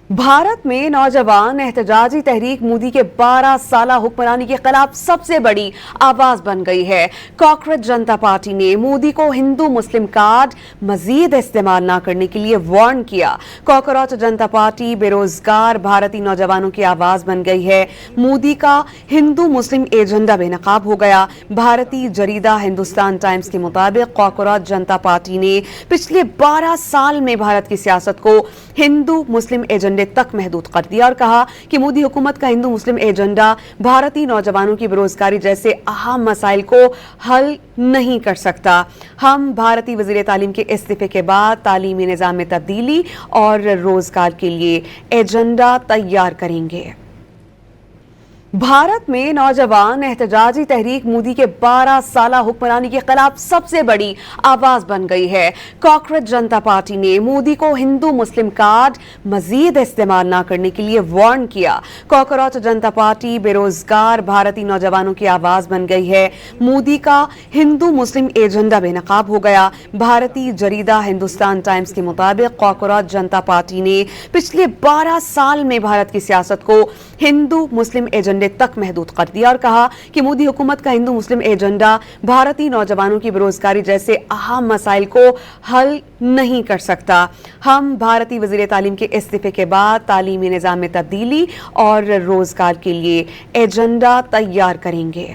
भारत में नौजवान एहतजाजी तहरीक मोदी के 12 साला हुक्मरानी के खिलाफ सबसे बड़ी आवाज बन गई है। कॉकरोच जनता पार्टी ने मोदी को हिंदू मुस्लिम कार्ड मजीद इस्तेमाल न करने के लिए वार्न किया। कॉकरोच जनता पार्टी बेरोजगार भारतीय नौजवानों की आवाज बन गई है। मोदी का हिंदू मुस्लिम एजेंडा बेनकाब हो गया। भारतीय जरीदा हिंदुस्तान टाइम्स के मुताबिक कॉकरोच जनता पार्टी ने पिछले 12 साल में भारत की सियासत को हिंदू मुस्लिम एजेंडा तक महदूद कर दिया और कहा कि मोदी हुकूमत का हिंदू मुस्लिम एजेंडा भारतीय नौजवानों की बेरोजगारी जैसे अहम मसाइल को हल नहीं कर सकता। हम भारतीय वजीर तालीम के इस्तीफे के बाद तालीमी निजाम में तब्दीली और रोजगार के लिए एजेंडा तैयार करेंगे। भारत में नौजवान एहतजाजी तहरीक मोदी के 12 साला हुक्मरानी के खिलाफ सबसे बड़ी आवाज बन गई है। कॉकरोच जनता पार्टी ने मोदी को हिंदू मुस्लिम कार्ड मजीद इस्तेमाल न करने के लिए वार्न किया। कॉकरोच जनता पार्टी बेरोजगार भारतीय नौजवानों की आवाज बन गई है। मोदी का हिंदू मुस्लिम एजेंडा बेनकाब हो गया। भारतीय जरीदा हिंदुस्तान टाइम्स के मुताबिक कॉकरोच जनता पार्टी ने पिछले 12 साल में भारत की सियासत को हिंदू मुस्लिम एजेंडे तक महदूद कर दिया और कहा कि मोदी हुकूमत का हिंदू मुस्लिम एजेंडा भारतीय नौजवानों की बेरोजगारी जैसे अहम मसाइल को हल नहीं कर सकता। हम भारतीय वजीर तालीम के इस्तीफे के बाद तालीमी निजाम में तब्दीली और रोजगार के लिए एजेंडा तैयार करेंगे।